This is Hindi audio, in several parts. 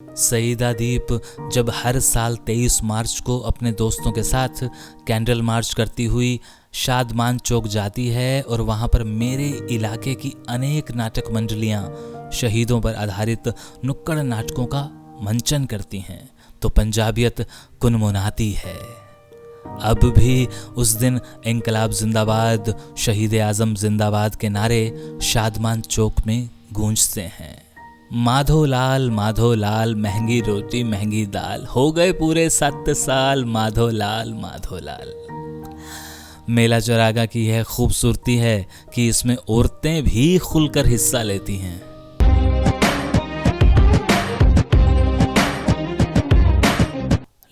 सईदा दीप जब हर साल 23 मार्च को अपने दोस्तों के साथ कैंडल मार्च करती हुई शादमान चौक जाती है और वहां पर मेरे इलाके की अनेक नाटक मंडलियां शहीदों पर आधारित नुक्कड़ नाटकों का मंचन करती हैं, तो पंजाबियत कुनमुनाती है। अब भी उस दिन इंकलाब जिंदाबाद, शहीद आजम जिंदाबाद के नारे शादमान चौक में गूंजते हैं। माधो लाल महंगी रोटी महंगी दाल, हो गए पूरे 7 साल माधो लाल। मेला चौरागा की यह खूबसूरती है कि इसमें औरतें भी खुलकर हिस्सा लेती हैं।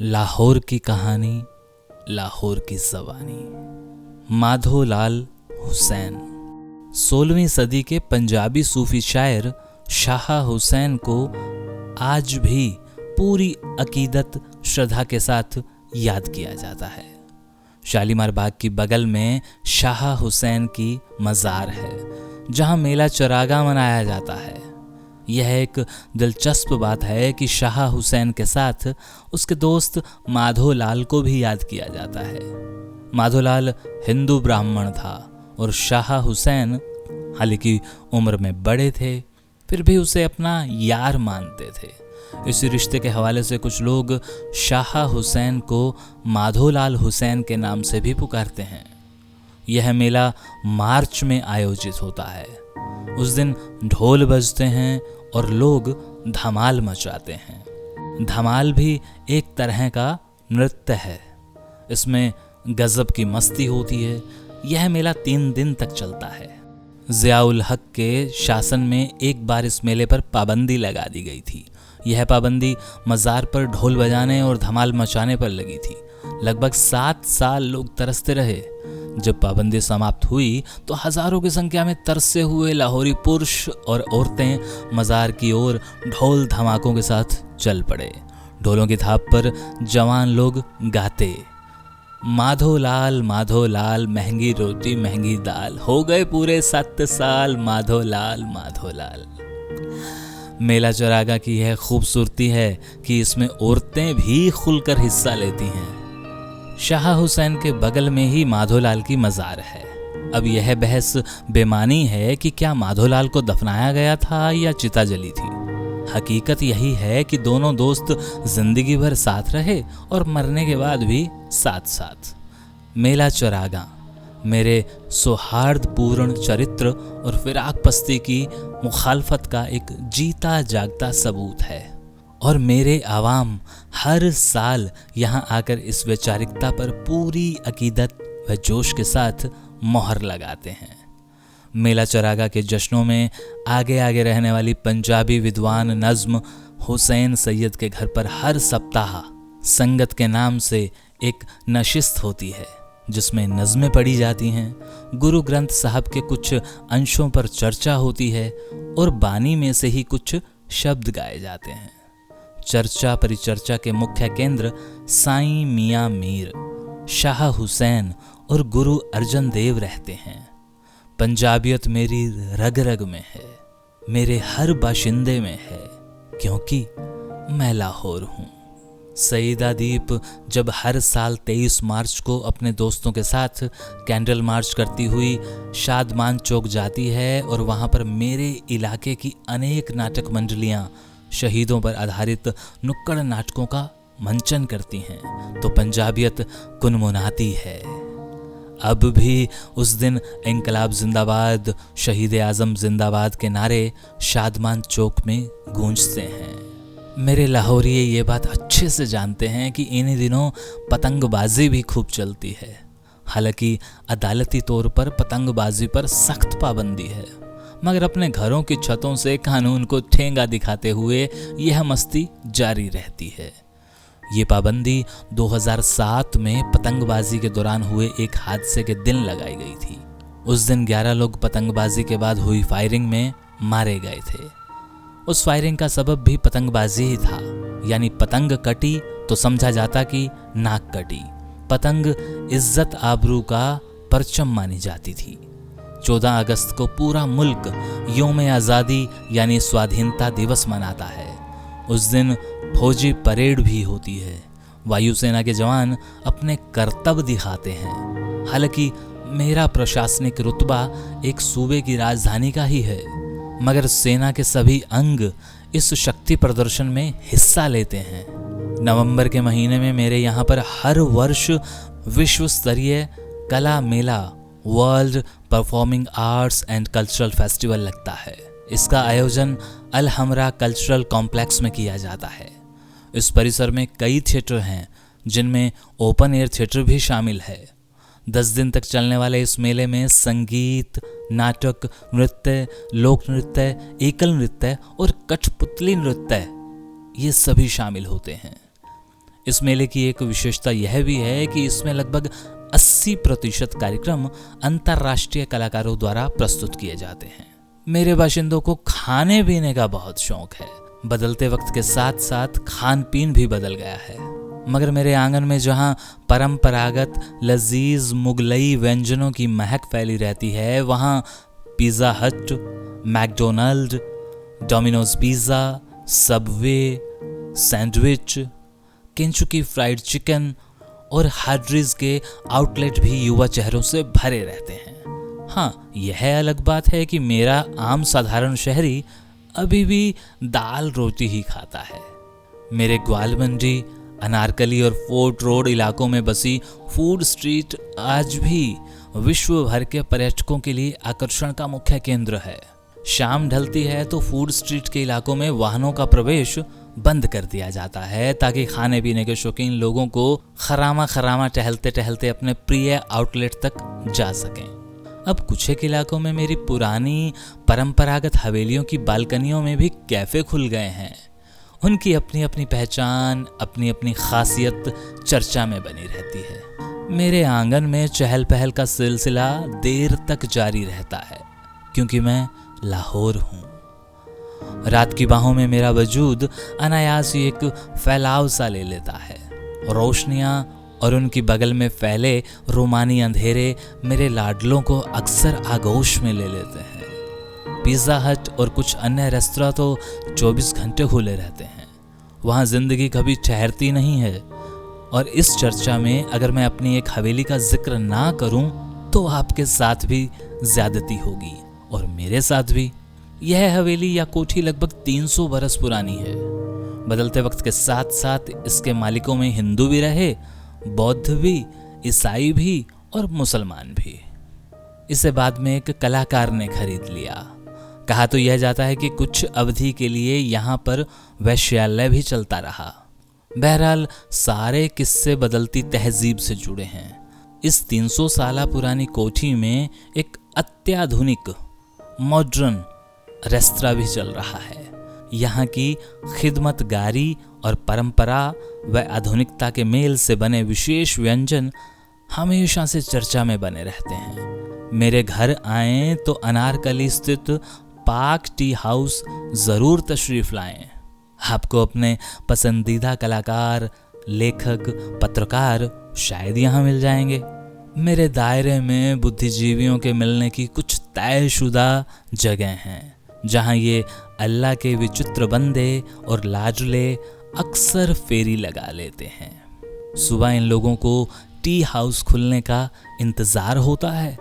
लाहौर की कहानी, लाहौर की ज़बानी। माधो लाल हुसैन 16वीं सदी के पंजाबी सूफी शायर शाह हुसैन को आज भी पूरी अकीदत श्रद्धा के साथ याद किया जाता है। शालीमार बाग की बगल में शाह हुसैन की मज़ार है, जहां मेला चौरागा मनाया जाता है। यह एक दिलचस्प बात है कि शाह हुसैन के साथ उसके दोस्त माधो लाल को भी याद किया जाता है। माधो लाल हिंदू ब्राह्मण था और शाह हुसैन हालांकि उम्र में बड़े थे, फिर भी उसे अपना यार मानते थे। इसी रिश्ते के हवाले से कुछ लोग शाह हुसैन को माधो लाल हुसैन के नाम से भी पुकारते हैं। यह मेला मार्च में आयोजित होता है। उस दिन ढोल बजते हैं और लोग धमाल मचाते हैं। धमाल भी एक तरह का नृत्य है। इसमें गजब की मस्ती होती है। यह मेला 3 दिन तक चलता है। ज़ियाउल हक के शासन में एक बार इस मेले पर पाबंदी लगा दी गई थी। यह पाबंदी मज़ार पर ढोल बजाने और धमाल मचाने पर लगी थी। लगभग 7 साल लोग तरसते रहे। जब पाबंदी समाप्त हुई तो हजारों की संख्या में तरसे हुए लाहौरी पुरुष और औरतें मज़ार की ओर ढोल धमाकों के साथ चल पड़े। ढोलों की थाप पर जवान लोग गाते, माधो लाल महंगी रोटी महंगी दाल, हो गए पूरे 7 साल माधो लाल। मेला चौरागा की यह खूबसूरती है कि इसमें औरतें भी खुलकर हिस्सा लेती हैं। शाह हुसैन के बगल में ही माधोलाल की मज़ार है। अब यह बहस बेमानी है कि क्या माधोलाल को दफनाया गया था या चिता जली थी। हकीकत यही है कि दोनों दोस्त जिंदगी भर साथ रहे और मरने के बाद भी साथ साथ। मेला चौरागा मेरे सौहार्दपूर्ण चरित्र और फिराक पस्ती की मुखालफत का एक जीता जागता सबूत है, और मेरे आवाम हर साल यहाँ आकर इस वैचारिकता पर पूरी अकीदत व जोश के साथ मोहर लगाते हैं। मेला चौरागा के जश्नों में आगे आगे रहने वाली पंजाबी विद्वान नज़्म हुसैन सैयद के घर पर हर सप्ताह संगत के नाम से एक नशिस्त होती है, जिसमें नज़में पढ़ी जाती हैं, गुरु ग्रंथ साहब के कुछ अंशों पर चर्चा होती है और बानी में से ही कुछ शब्द गाए जाते हैं। चर्चा परिचर्चा के मुख्य केंद्र साईं मियाँ मीर, शाह हुसैन और गुरु अर्जन देव रहते हैं। पंजाबियत मेरी रग रग में है, मेरे हर बाशिंदे में है, क्योंकि मैं लाहौर हूँ। सईदा दीप जब हर साल 23 मार्च को अपने दोस्तों के साथ कैंडल मार्च करती हुई शादमान चौक जाती है और वहाँ पर मेरे इलाके की अनेक नाटक मंडलियाँ शहीदों पर आधारित नुक्कड़ नाटकों का मंचन करती हैं, तो पंजाबियत कुनमुनाती है। अब भी उस दिन इंकलाब जिंदाबाद, शहीद आजम जिंदाबाद के नारे शादमान चौक में गूंजते हैं। मेरे लाहौरिये ये बात अच्छे से जानते हैं कि इन्हीं दिनों पतंगबाजी भी खूब चलती है। हालांकि अदालती तौर पर पतंगबाजी पर सख्त पाबंदी है, मगर अपने घरों की छतों से कानून को ठेंगा दिखाते हुए यह मस्ती जारी रहती है। ये पाबंदी 2007 में पतंगबाजी के दौरान हुए एक हादसे के दिन लगाई गई थी। उस दिन 11 लोग पतंगबाजी के बाद हुई फायरिंग में मारे गए थे। उस फायरिंग का सबब भी पतंगबाजी ही था, यानी पतंग कटी तो समझा जाता कि नाक कटी। पतंग इज्जत आबरू का परचम मानी जाती थी। 14 अगस्त को पूरा मुल्क यौम आज़ादी यानी स्वाधीनता दिवस मनाता है। उस दिन फौजी परेड भी होती है। वायुसेना के जवान अपने कर्तव्य दिखाते हैं। हालांकि मेरा प्रशासनिक रुतबा एक सूबे की राजधानी का ही है, मगर सेना के सभी अंग इस शक्ति प्रदर्शन में हिस्सा लेते हैं। नवंबर के महीने में मेरे यहाँ पर हर वर्ष विश्व स्तरीय कला मेला, world performing arts and cultural festival लगता है। इसका आयोजन अल हमरा कल्चरल कॉम्प्लेक्स में किया जाता है। इस परिसर में कई थिएटर हैं, जिनमें ओपन एयर थिएटर भी शामिल है। 10 दिन तक चलने वाले इस मेले में संगीत, नाटक, नृत्य, लोक नृत्य, एकल नृत्य और कठपुतली नृत्य ये सभी शामिल होते हैं। इस मेले की एक विशेषता यह भी है कि इसमें लगभग 80% कार्यक्रम अंतर्राष्ट्रीय कलाकारों द्वारा प्रस्तुत किए जाते हैं। मेरे बाशिंदों को खाने पीने का बहुत शौक है। बदलते वक्त के साथ साथ खान पीन भी बदल गया है, मगर मेरे आंगन में जहां परंपरागत लजीज मुगलई व्यंजनों की महक फैली रहती है, वहां Pizza Hut, McDonald, Domino's Pizza, Subway, sandwich, Kentucky Fried Chicken और हार्ड्रीज के आउटलेट भी युवा चेहरों से भरे रहते हैं। हाँ, यह अलग बात है कि मेरा आम साधारण शहरी अभी भी दाल रोटी ही खाता है। मेरे ग्वालमंडी, अनारकली और फोर्ट रोड इलाकों में बसी फूड स्ट्रीट आज भी विश्व भर के पर्यटकों के लिए आकर्षण का मुख्य केंद्र है। शाम ढलती है तो फूड स्ट्रीट के इलाकों में वाहनों का प्रवेश बंद कर दिया जाता है, ताकि खाने पीने के शौकीन लोगों को खरामा टहलते टहलते अपने प्रिय आउटलेट तक जा सकें। अब कुछ एक इलाकों में मेरी पुरानी परंपरागत हवेलियों की बालकनियों में भी कैफे खुल गए हैं। उनकी अपनी अपनी पहचान, अपनी अपनी खासियत चर्चा में बनी रहती है। मेरे आंगन में चहल पहल का सिलसिला देर तक जारी रहता है, क्योंकि मैं लाहौर हूँ। रात की बाहों में मेरा वजूद अनायास ही एक फैलाव सा ले लेता है। रोशनियां और उनकी बगल में फैले रोमानी अंधेरे मेरे लाडलों को अक्सर आगोश में ले लेते हैं। पिज़्ज़ा हट और कुछ अन्य रेस्तरां तो 24 घंटे खुले रहते हैं। वहाँ जिंदगी कभी ठहरती नहीं है। और इस चर्चा में अगर मैं अपनी एक हवेली का जिक्र ना करूं तो आपके साथ भी ज्यादती होगी और मेरे साथ भी। यह हवेली या कोठी लगभग 300 बरस पुरानी है। बदलते वक्त के साथ साथ इसके मालिकों में हिंदू भी रहे, बौद्ध भी, ईसाई भी और मुसलमान भी। इसे बाद में एक कलाकार ने खरीद लिया। कहा तो यह जाता है कि कुछ अवधि के लिए यहाँ पर वैश्यालय भी चलता रहा। बहरहाल सारे किस्से बदलती तहजीब से जुड़े हैं। इस 300 साल पुरानी कोठी में एक अत्याधुनिक मॉडर्न रेस्तरां भी चल रहा है। यहाँ की खिदमतगारी और परंपरा व आधुनिकता के मेल से बने विशेष व्यंजन हमेशा से चर्चा में बने रहते हैं। मेरे घर आए तो अनारकली स्थित पाक टी हाउस जरूर तशरीफ लाएं। आपको अपने पसंदीदा कलाकार, लेखक, पत्रकार शायद यहाँ मिल जाएंगे। मेरे दायरे में बुद्धिजीवियों के मिलने की कुछ तयशुदा जगह हैं, जहाँ ये अल्लाह के विचित्र बंदे और लाडले अक्सर फेरी लगा लेते हैं। सुबह इन लोगों को टी हाउस खुलने का इंतज़ार होता है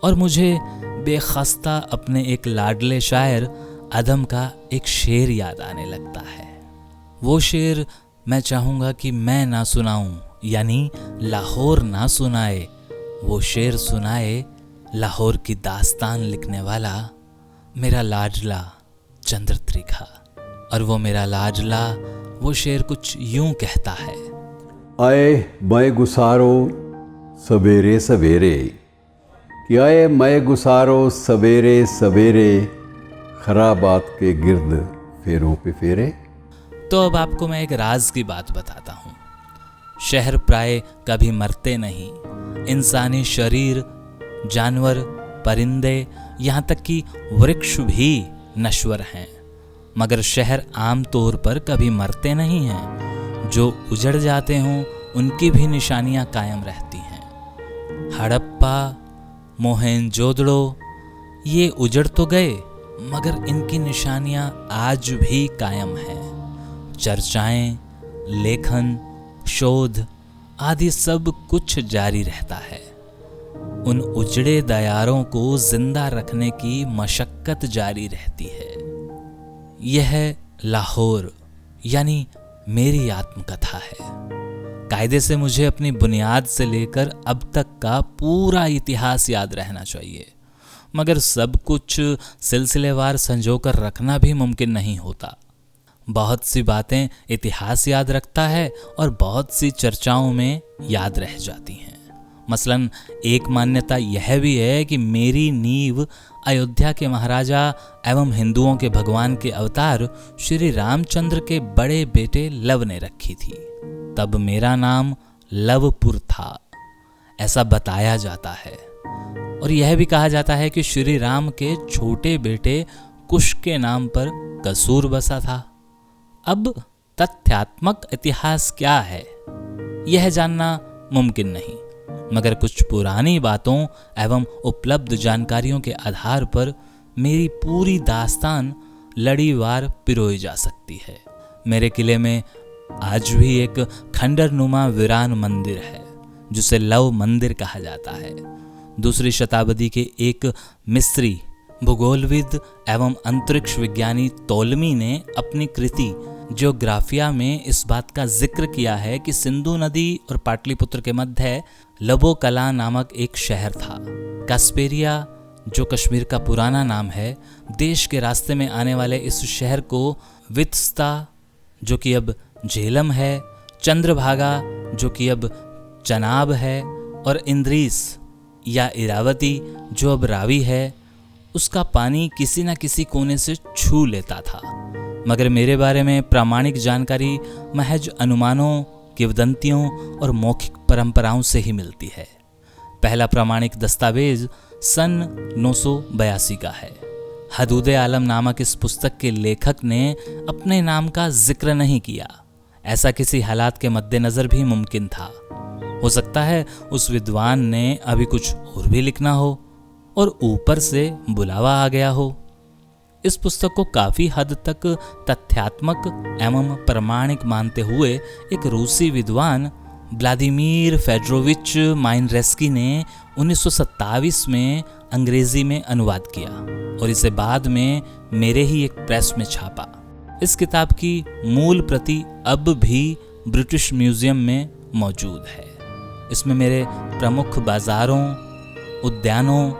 और मुझे बेखस्ता अपने एक लाडले शायर अदम का एक शेर याद आने लगता है। वो शेर मैं चाहूँगा कि मैं ना सुनाऊं, यानी लाहौर ना सुनाए। वो शेर सुनाए लाहौर की दास्तान लिखने वाला मेरा लाडला चंद्रत्रिखा। और वो मेरा लाडला वो शेर कुछ यूं कहता है। आए मैं गुसारो सवेरे सवेरे, कि आए मैं गुसारो सवेरे सवेरे, खराबात के गिर्द फेरों पे फेरे। तो अब आपको मैं एक राज की बात बताता हूँ। शहर प्राय कभी मरते नहीं। इंसानी शरीर, जानवर, परिंदे, यहाँ तक कि वृक्ष भी नश्वर हैं, मगर शहर आम तौर पर कभी मरते नहीं हैं। जो उजड़ जाते हों उनकी भी निशानियां कायम रहती हैं। हड़प्पा, मोहेंजोदड़ो ये उजड़ तो गए, मगर इनकी निशानियां आज भी कायम हैं। चर्चाएं, लेखन, शोध आदि सब कुछ जारी रहता है। उन उजड़े दयारों को जिंदा रखने की मशक्कत जारी रहती है। यह लाहौर यानी मेरी आत्मकथा है। कायदे से मुझे अपनी बुनियाद से लेकर अब तक का पूरा इतिहास याद रहना चाहिए, मगर सब कुछ सिलसिलेवार संजोकर रखना भी मुमकिन नहीं होता। बहुत सी बातें इतिहास याद रखता है और बहुत सी चर्चाओं में याद रह जाती हैं। मसलन एक मान्यता यह भी है कि मेरी नींव अयोध्या के महाराजा एवं हिंदुओं के भगवान के अवतार श्री रामचंद्र के बड़े बेटे लव ने रखी थी। तब मेरा नाम लवपुर था, ऐसा बताया जाता है। और यह भी कहा जाता है कि श्री राम के छोटे बेटे कुश के नाम पर कसूर बसा था। अब तथ्यात्मक इतिहास क्या है यह जानना मुमकिन नहीं, मगर कुछ पुरानी बातों एवं उपलब्ध जानकारियों के आधार पर मेरी पूरी दास्तान लड़ीवार पिरोई जा सकती है। मेरे किले में आज भी एक खंडरनुमा वीरान मंदिर है जिसे लव मंदिर कहा जाता है। दूसरी शताब्दी के एक मिस्री भूगोलविद एवं अंतरिक्ष विज्ञानी तोलमी ने अपनी कृति ज्योग्राफिया में इस बात का जिक्र किया है कि सिंधु नदी और पाटलिपुत्र के मध्य लबोकला नामक एक शहर था। कास्पेरिया, जो कश्मीर का पुराना नाम है, देश के रास्ते में आने वाले इस शहर को वित्स्ता, जो कि अब झेलम है, चंद्रभागा, जो कि अब चनाब है, और इंद्रीस या इरावती, जो अब रावी है, उसका पानी किसी न किसी कोने से छू लेता था। मगर मेरे बारे में प्रामाणिक जानकारी महज अनुमानों, किंवदंतियों और मौखिक परंपराओं से ही मिलती है। पहला प्रामाणिक दस्तावेज सन 982 का है। हदूदे आलम नामक इस पुस्तक के लेखक ने अपने नाम का जिक्र नहीं किया। ऐसा किसी हालात के मद्देनजर भी मुमकिन था। हो सकता है उस विद्वान ने अभी कुछ और भी लिखना हो और ऊपर से बुलावा आ गया हो। इस पुस्तक को काफी हद तक तथ्यात्मक एवं प्रमाणिक मानते हुए एक रूसी विद्वान व्लादिमीर फेडोरोविच माइनरेस्की ने 1927 में अंग्रेजी में अनुवाद किया और इसे बाद में मेरे ही एक प्रेस में छापा। इस किताब की मूल प्रति अब भी ब्रिटिश म्यूजियम में मौजूद है। इसमें मेरे प्रमुख बाजारों, उद्यानों,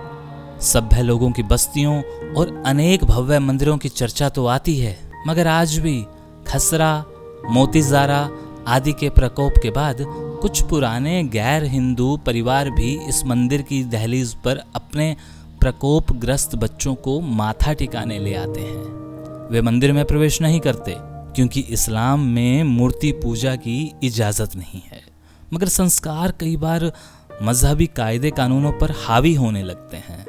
सभ्य लोगों की बस्तियों और अनेक भव्य मंदिरों की चर्चा तो आती है, मगर आज भी खसरा, मोतीजारा आदि के प्रकोप के बाद कुछ पुराने गैर हिंदू परिवार भी इस मंदिर की दहलीज पर अपने प्रकोपग्रस्त बच्चों को माथा टिकाने ले आते हैं। वे मंदिर में प्रवेश नहीं करते क्योंकि इस्लाम में मूर्ति पूजा की इजाजत नहीं है, मगर संस्कार कई बार मजहबी कायदे कानूनों पर हावी होने लगते हैं।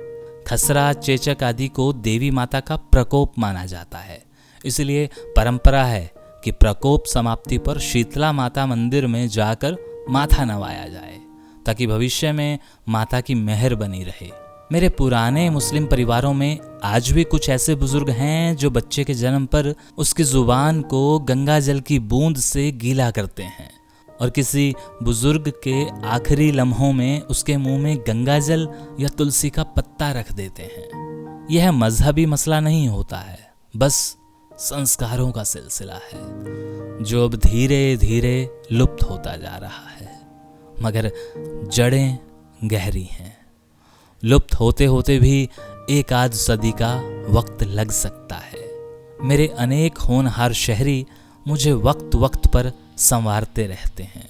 खसरा, चेचक आदि को देवी माता का प्रकोप माना जाता है, इसलिए परंपरा है कि प्रकोप समाप्ति पर शीतला माता मंदिर में जाकर माथा नवाया जाए ताकि भविष्य में माता की मेहर बनी रहे। मेरे पुराने मुस्लिम परिवारों में आज भी कुछ ऐसे बुजुर्ग हैं जो बच्चे के जन्म पर उसकी जुबान को गंगा जल की बूंद से गीला करते हैं और किसी बुजुर्ग के आखिरी लम्हों में उसके मुंह में गंगा जल या तुलसी का पत्ता रख देते हैं। यह मजहबी मसला नहीं होता है, बस संस्कारों का सिलसिला है जो अब धीरे धीरे लुप्त होता जा रहा है, मगर जड़ें गहरी हैं। लुप्त होते होते भी एक आध सदी का वक्त लग सकता है। मेरे अनेक होनहार शहरी मुझे वक्त वक्त पर संवारते रहते हैं।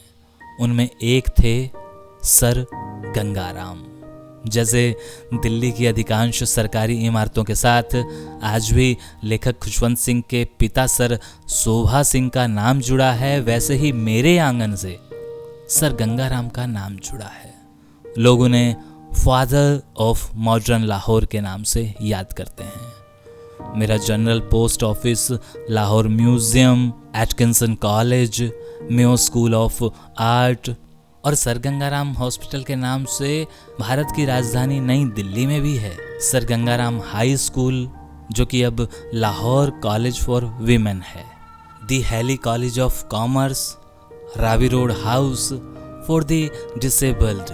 उनमें एक थे सर गंगाराम। जैसे दिल्ली की अधिकांश सरकारी इमारतों के साथ आज भी लेखक खुशवंत सिंह के पिता सर शोभा सिंह का नाम जुड़ा है, वैसे ही मेरे आंगन से सर गंगाराम का नाम जुड़ा है। लोग उन्हें फादर ऑफ मॉडर्न लाहौर के नाम से याद करते हैं। मेरा general post office, Lahore museum, Atkinson college, Mayo school of art और सर गंगाराम हॉस्पिटल के नाम से भारत की राजधानी नई दिल्ली में भी है सर गंगाराम हाई स्कूल, जो कि अब लाहौर कॉलेज फॉर वीमेन है। The Hailey college of commerce, Ravi road house for the disabled,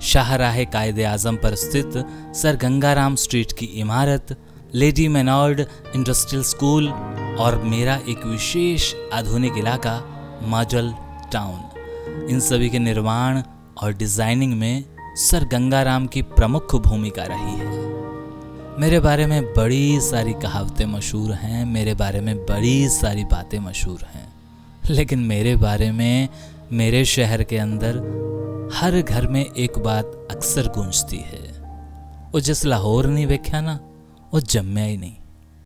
Shahrah Quaide Azam पर स्थित सर गंगाराम स्ट्रीट की इमारत, लेडी मेनॉर्ड इंडस्ट्रियल स्कूल और मेरा एक विशेष आधुनिक इलाका माजल टाउन, इन सभी के निर्माण और डिजाइनिंग में सर गंगाराम की प्रमुख भूमिका रही है। मेरे बारे में बड़ी सारी कहावतें मशहूर हैं, मेरे बारे में बड़ी सारी बातें मशहूर हैं, लेकिन मेरे बारे में मेरे शहर के अंदर हर घर में एक बात अक्सर गूंजती है, वो जिस लाहौर नहीं वेख्या ना वो जम्मया ही नहीं।